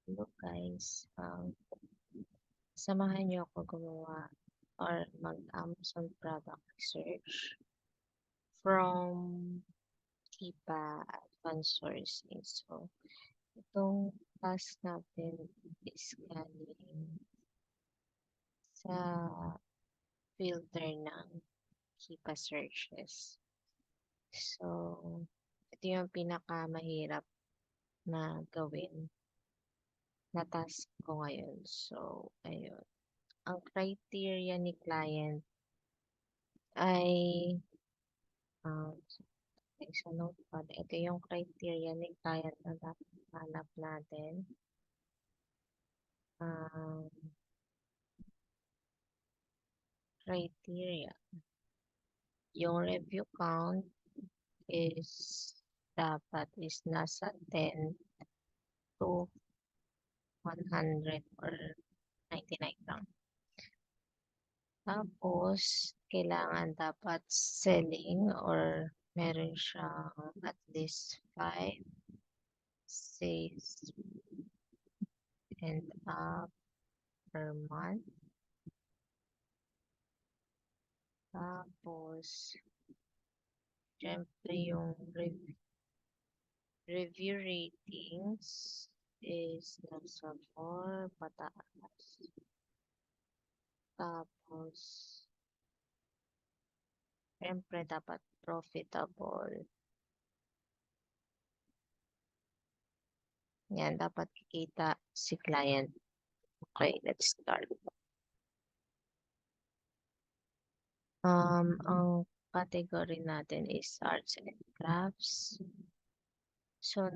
Hello guys, samahan niyo ako gumawa or mag-Amazon product research from Kipa Advanced Sourcing. So, itong task natin is galing sa filter ng Kipa Searches. So, ito yung pinakamahirap na gawin na task ko ngayon. So, ayun. Ang criteria ni client ay sa notepad. Ito yung criteria ni client na dapat hanap natin. Um, Criteria. Yung review count is dapat is nasa 10 to 100 or 99 lang. Tapos, kailangan dapat selling or meron siyang at least 5 sales and up per month. Tapos, syempre yung review ratings is nasa 4 pataas. Tapos, syempre dapat profitable. Yan, dapat kikita si client. Okay, let's start. Ang category natin is arts and crafts. So,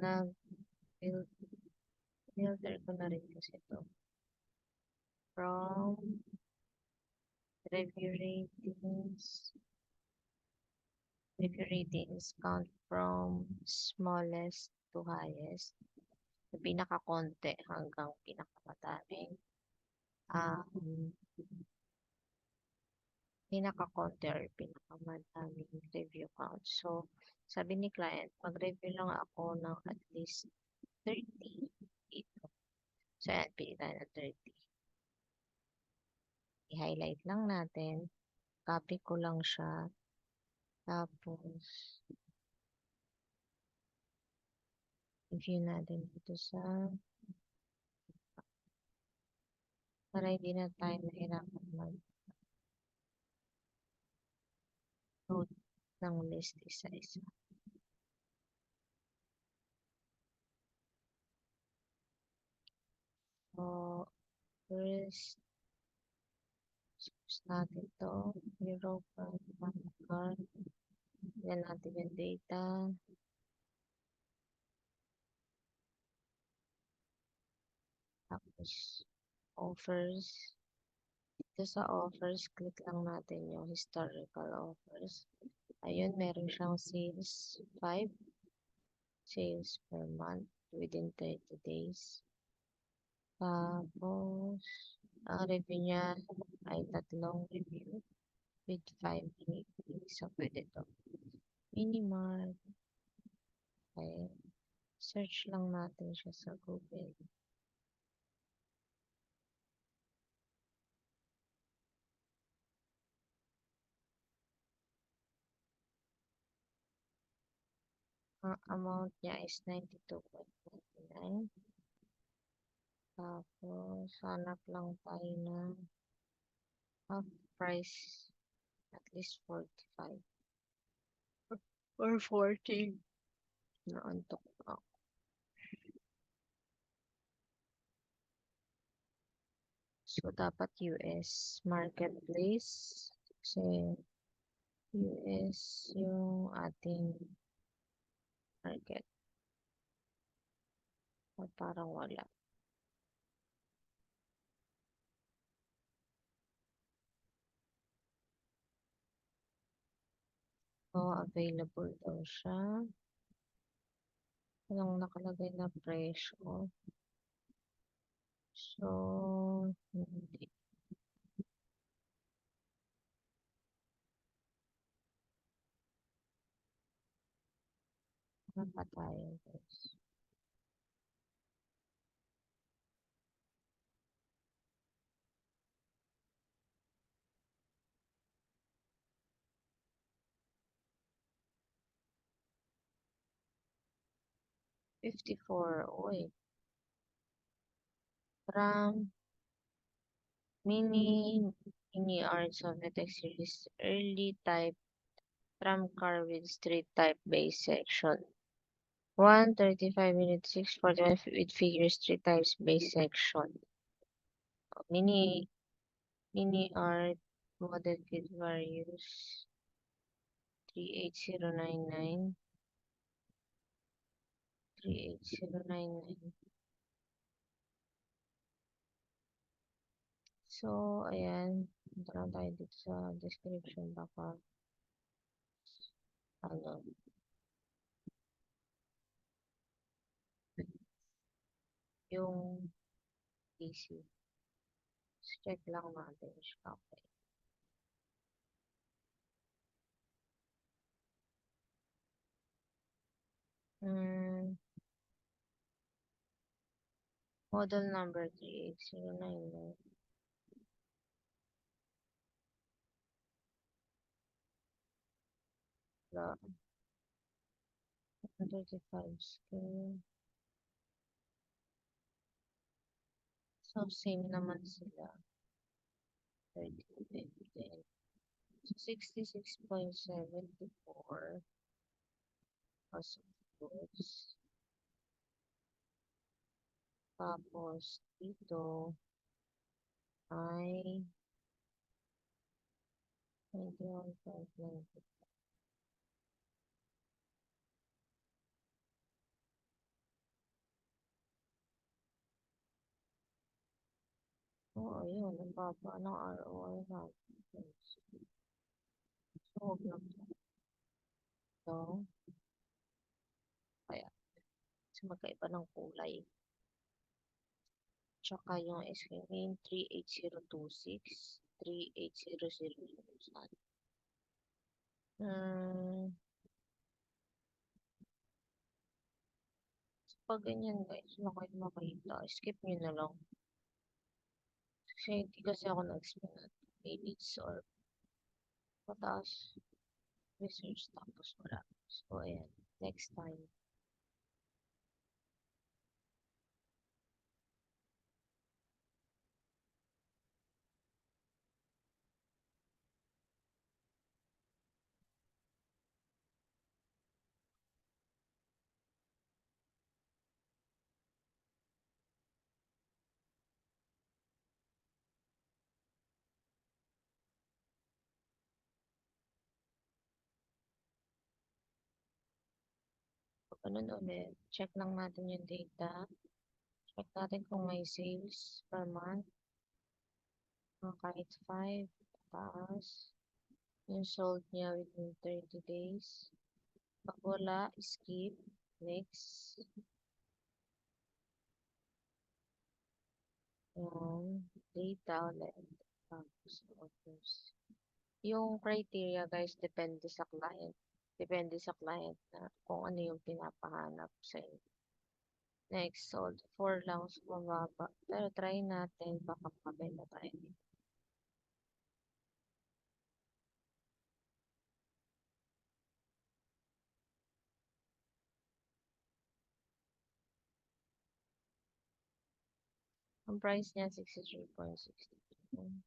filter ko na rin kasi ito. From review ratings. Review ratings count from smallest to highest. Pinakakonti hanggang pinakamadaming. Pinakakonti or pinakamadaming review count. So, sabi ni client, mag-review lang ako ng at least 30 dito. So, ayan, pili tayo ng 30. I-highlight lang natin. Copy ko lang siya. Tapos, review natin dito sa para hindi na tayo nahirapan mag-load ng list isa-isa. So, first, source natin to. Europe, card. Yan natin yung data. Tapos, offers. Dito sa offers, click lang natin yung historical offers. Ayun, meron siyang sales 5 sales per month within 30 days. Tapos, ang review niya ay 3 review with 5 rating. So, pwede to. Minimart. Okay. Search lang natin siya sa Google. Ang amount niya is 92.99. Tapos, hanap lang tayo ng half price at least 45 or 40. Naantok ako. So, dapat US marketplace. Kasi US yung ating market. O parang wala. So, available daw siya. Walang nakalagay na presyo. So, hindi. Ano pa tayo guys? 54. Uy. RAM. Mini Art Sovietek series. Early type. Tram car with street type base section. 135 minute 641 with figure street types base section. Mini Mini art model kit various 38099 38099. So, ayan. Punta lang tayo dito sa description baka ano, yung PC. Check lang natin siya. Okay. Hmm, model number 38099. The 35 scale. So, same naman sila. 30, 15. So, 66.74 cost of goods. Tapos, dito ay 91.90. Oo, yun. Ang baba ng ROI natin. So, huwag lang ito. Kaya, kasi magkaiba ng kulay. Tsaka yung screen 38026, 38000. Hmm, pag ganyan guys, wala kayo makita. Skip nyo na lang. Kasi hindi kasi ako nag-spin at minutes or mataas research tapos wala. So, ayan. Next time. Ganun ulit. Check lang natin yung data. Check natin kung may sales per month. Kahit 5, taas. Yung sold niya within 30 days. Pag wala, skip. Next. Yung data ulit. Tapos orders. Yung criteria guys, depende sa client. Depende sa client na kung ano yung pinapahanap sa inyo. Next, sold 4 lang sa mababa. Pero try natin, baka makabenta tayo dito. Ang price niya, 63.62.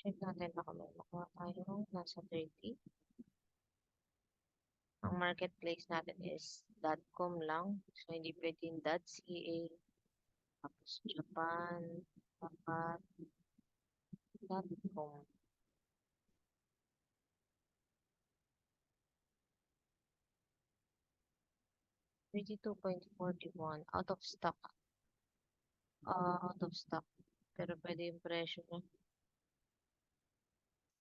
Check natin baka may makuha tayo nasa 30. Ang marketplace natin is .com lang. So, hindi pwedeng .ca. Tapos, Japan. Dapat .com. 32.41. Out of stock. Out of stock. Pero pwede yung presyo niya.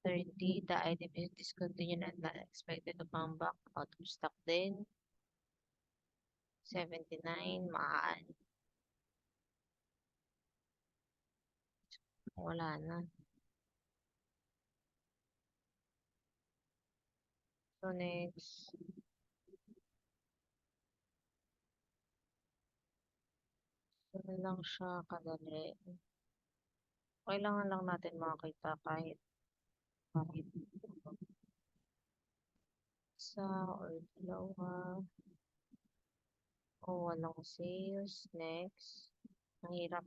30. The item is discontinued and not expected to come back. Out of stock din. 79. Mahal. Wala na. So, next. Ganun lang siya kadali. Kailangan lang natin makita kahit isa or dalawa. O walang sales. Next. Mahirap.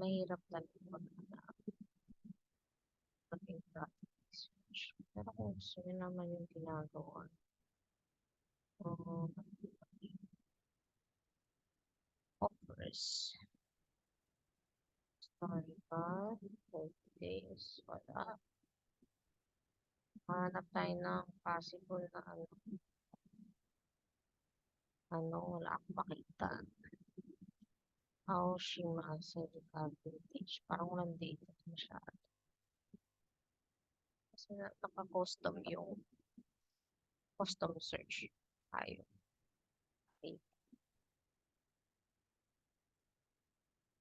Mahirap talaga maging practice. Pero kung gusto nyo naman yung ginagawa, um, offers, historical, 30 days, wala. Hanap tayo ng possible na wala akong makita. Aoshima vintage. Parang walang data masyado. Kasi naka-custom yung custom search. Tayo. Okay.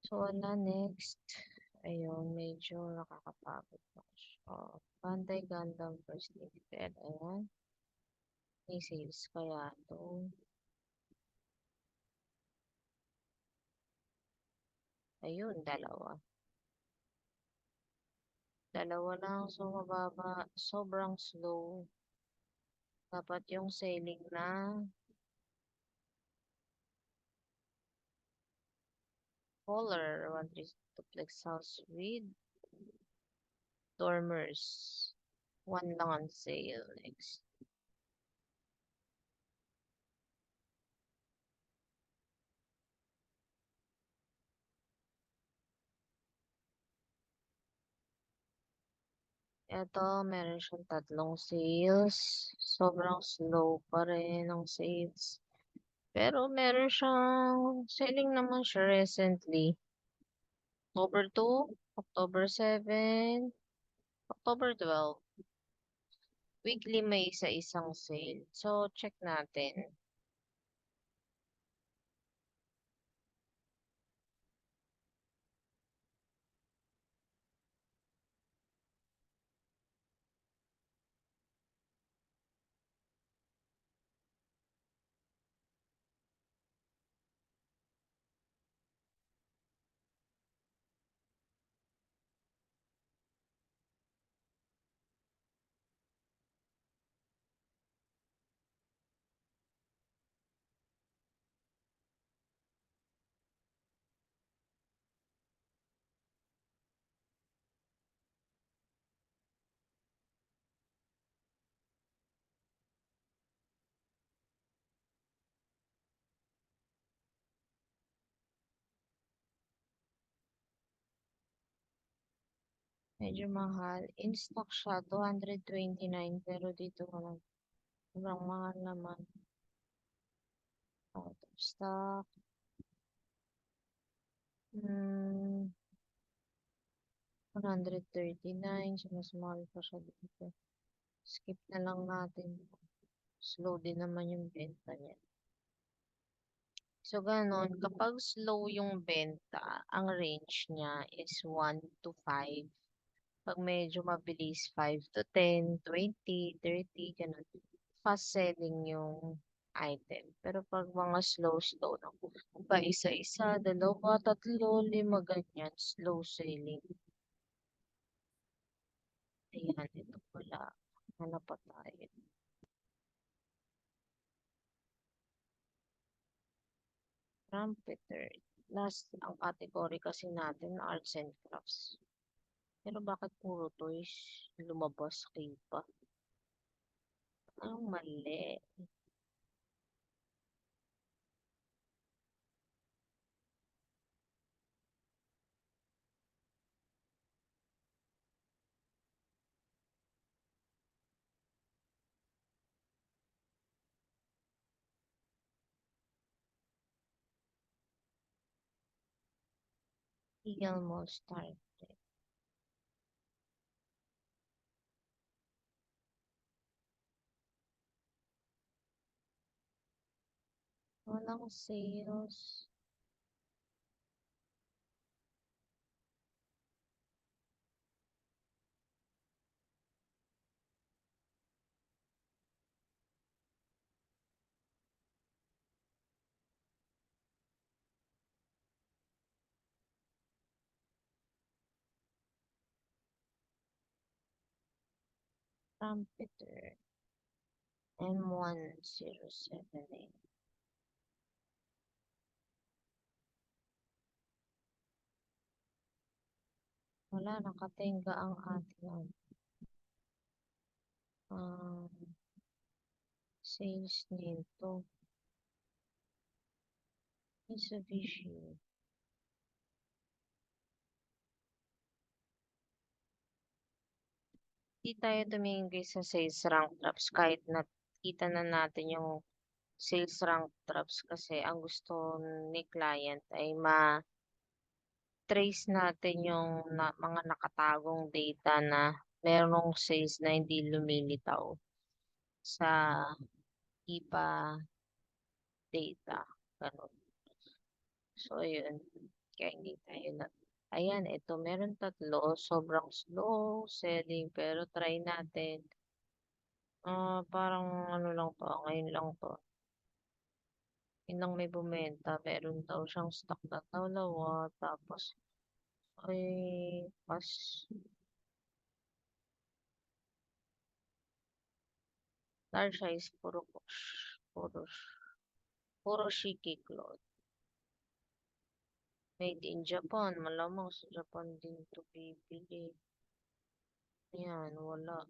So, wala next. Ayun, medyo nakakapagod na siya. Bandai Gundam First Limited. Ayan. May sales kaya to. Ayun, dalawa. Dalawa lang. So, mababa. Sobrang slow. Dapat yung selling na color. One duplex house with dormers. One lang on sale. Next. Ito, meron siyang tatlong sales. Sobrang slow pa rin ang sales. Pero meron siyang selling naman siya recently. October 2, October 7, October 12. Weekly may isa-isang sale. So, check natin. Medyo mahal. In stock siya, 229. Pero dito naman, sobrang mahal naman. Out of stock. 139. So, mas mahal pa siya dito. Skip na lang natin. Slow din naman yung benta niya. So, ganon. Kapag slow yung benta, ang range niya is 1 to 5. Pag medyo mabilis, 5 to 10, 20, 30, ganun. Fast selling yung item. Pero pag mga slow lang, pa isa-isa, dalawa, tatlo, lima, ganyan, slow selling. Ayan, ito pala. Hanap pa tayo. Trumpeter. Last, ang category kasi natin, arts and crafts. Pero bakit puro toys? Lumabas kayo pa. Ang mali. Eagle Mall Star. Walang sales. Trumpeter. M1078. Wala, nakatenga ang ating sales nito. Mitsubishi. Di tayo tumingin guys sa sales rank drops kahit nakita na natin yung sales rank drops kasi ang gusto ni client ay ma-trace natin yung mga nakatagong data na merong sales na hindi lumilitaw sa IPA data. Ganun. So, yun. Kaya hindi tayo na. Ayan, ito. Meron tatlo. Sobrang slow selling. Pero try natin. Parang ano lang to. Ngayon lang to. Yun lang may bumenta. Meron daw siyang stock na dalawa. Tapos, ay, pas. Large size. Puro, puro shiki cloth. Made in Japan. Malamang sa Japan din to bibili. Ayan, wala.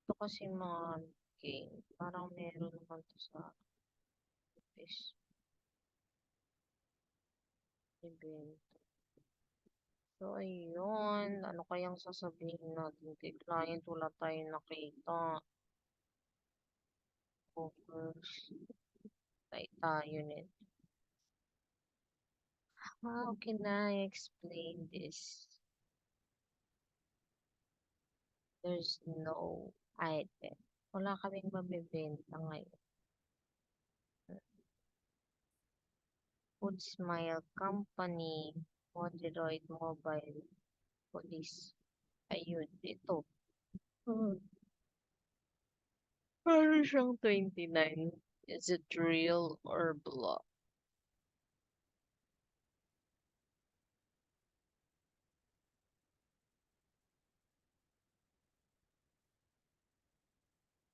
Ito kasi mga game. Parang meron naman to sa office event. So, ayun. Ano kayang sasabihin natin kay client? Wala tayong nakita. Offers. Tayo nito. How can I explain this? There's no item. Wala kaming mabibenta ngayon. Food Smile Company, Modroid Mobile, Police. Ayun, ito. Meron siyang 29. Is it real or bluff?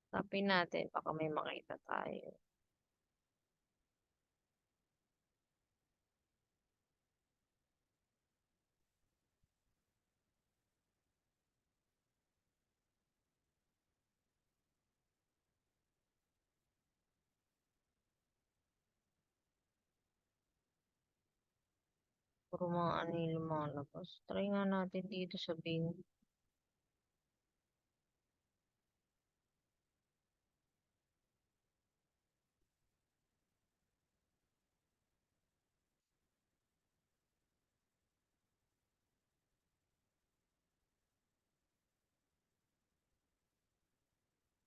Tapin natin, baka may makita tayo. Puro mga ano yung lumalabas. Try nga natin dito sa Bing.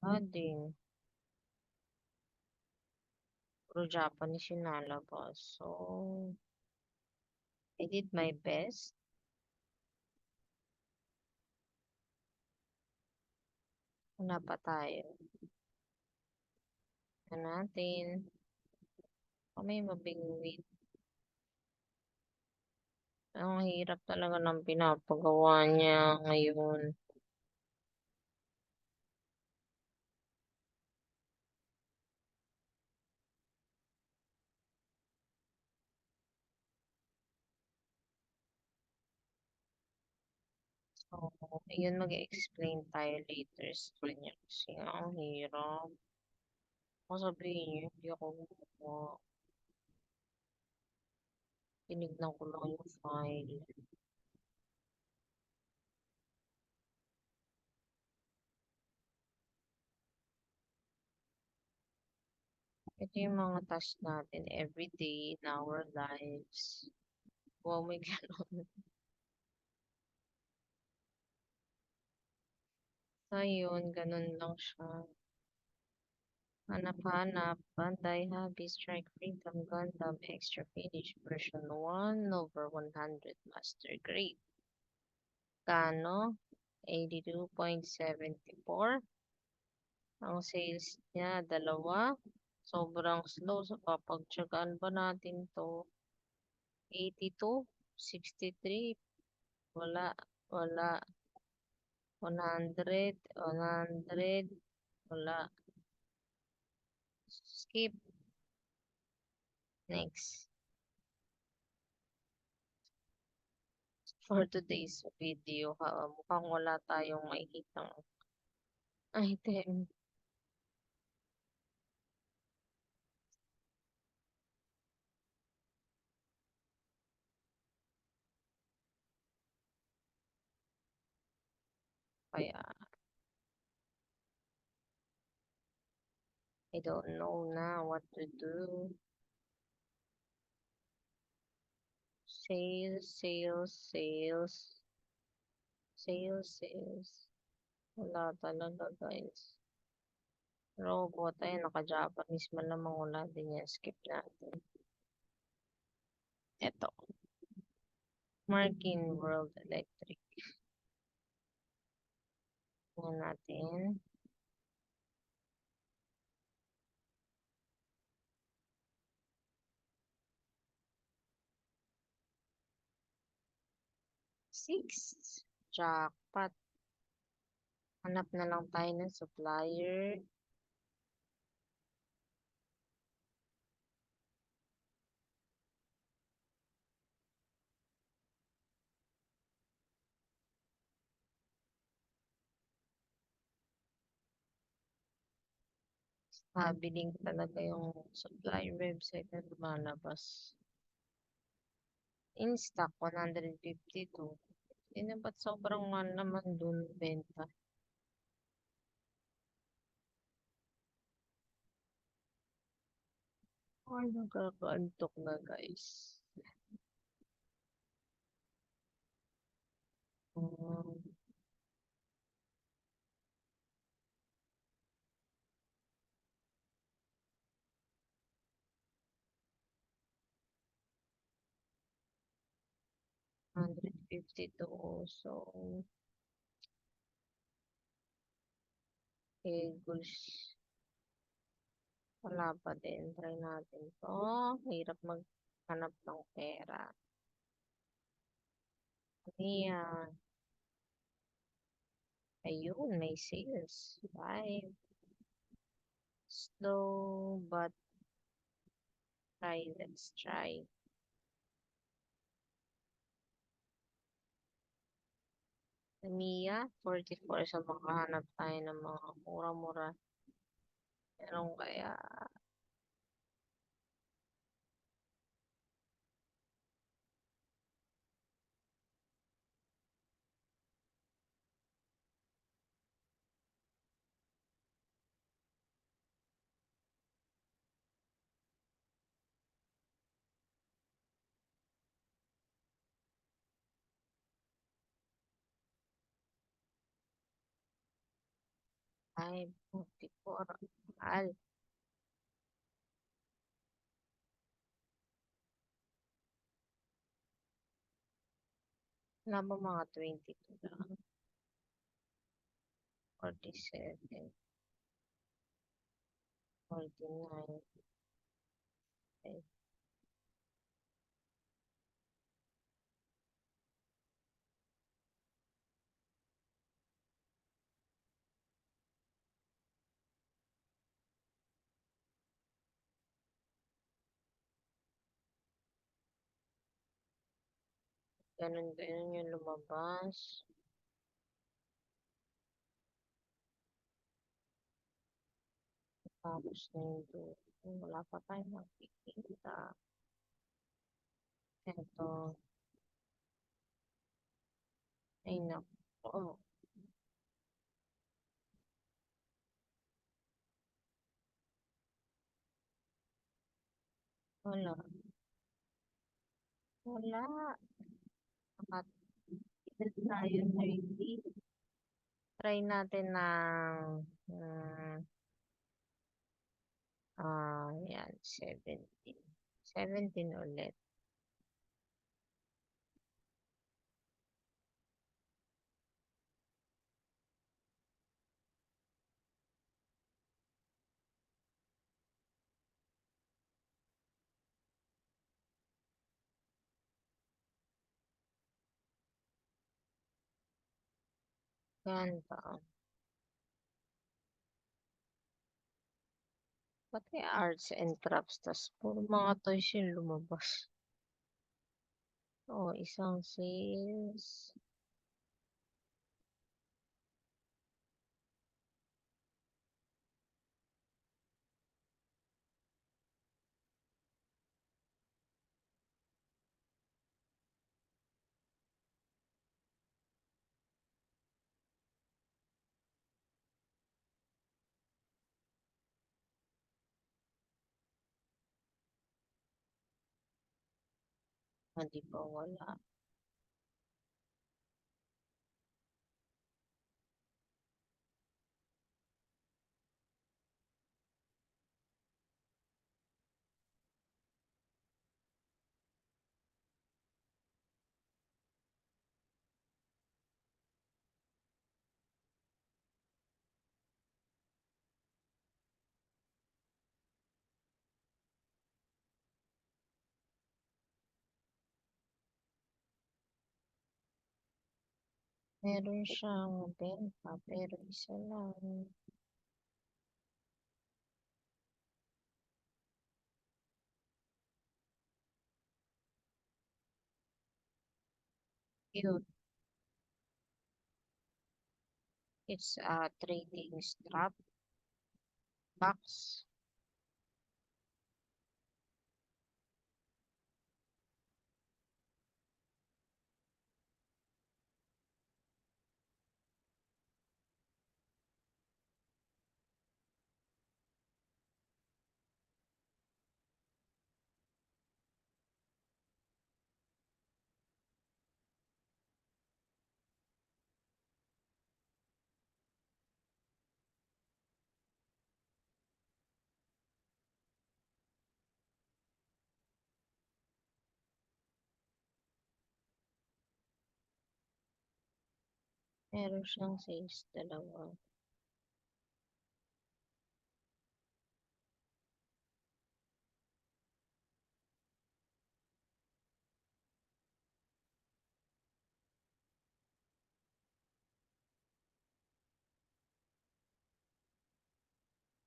Din. Puro Japanese yung nalabas. So, I did my best. Wala pa tayo. Na natin. May mabingwit. Ang hirap talaga ng pinapagawa niya ngayon. So, yun mag-explain tayo later sa kanya. Kasi ang hirap. Kung sabihin niyo, hindi ako gumawa. Tinignan ko lang yung file. Ito yung mga task natin everyday in our lives. Wow, may ganon. So, yun, ganon lang siya. Hanap-hanap, Bandai, Hobby, Strike, Freedom, Gundam, Extra Finish, version 1 over 100 Master Grade. Kano? 82.74. Ang sales niya, dalawa. Sobrang slow. So, papagtsagaan ba natin to? 82. 63. Wala. Wala. 100. 100. Wala. Skip. Next. For today's video, mukhang wala tayong makikitang item. Kaya, I don't know na what to do. Sales, sales, sales. Sales, sales. Wala talaga, guys. Robot, ay naka-Japanese man lamang, wala din yan. Skip natin. Eto. Markin World Electric. Tingnan natin. Six. Jackpot. Hanap na lang tayo ng supplier. Mabiling talaga yung supplier website na lumalabas. In stock, 152. Hindi na ba't sobrang mahal naman dun benta? Ay, nakakaantok na, guys. Um, 152. So, Eagles. Wala pa din. Try natin to. Hirap maghanap ng pera. Ayan. Ayun, may sales. Bye. Slow, but try. Let's try. Mia, 44. So, makahanap tayo ng mga mura-mura. Meron kaya, ay, 44. Mahal. Wala ba mga 22 lang? 47. 49. Okay. Ganun-ganun yung lumabas. Tapos na yung dulo. Wala pa tayong makikita. Ito. Ay, naku. Oh, wala. Wala. Nakatigas tayo 30. Try natin ng yan, 17. 17 ulit. Ganda. Pati arts and crafts, tas puro mga toys yung lumabas. Oh, isang sales. Hindi pa wala. Meron siyang benta, pero isa lang. Cute. It's a trading strap box. Meron siyang sales dalawa.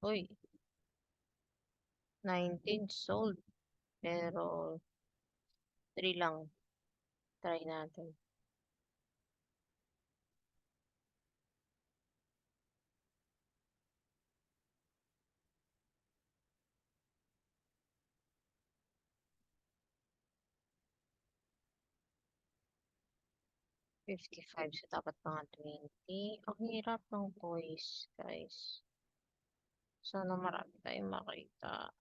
Uy, 19 sold. Pero 3 lang. Try natin. 55. So, dapat mga 20. Ang hirap ng toys, guys. Sana marami tayong makita.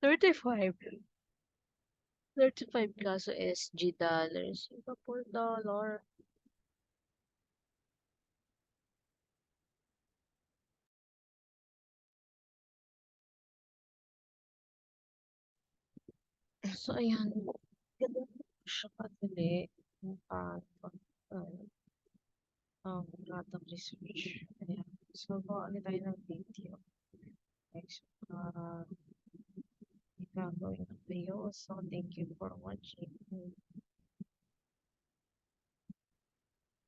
35. 35 kaso SG dollars. Singapore dollar. So, ayan. Ganun siya kadali. Kung paano product research. Ayan. So, gawa ulit tayo ng video. Next, gagawin ko kayo. So, thank you for watching.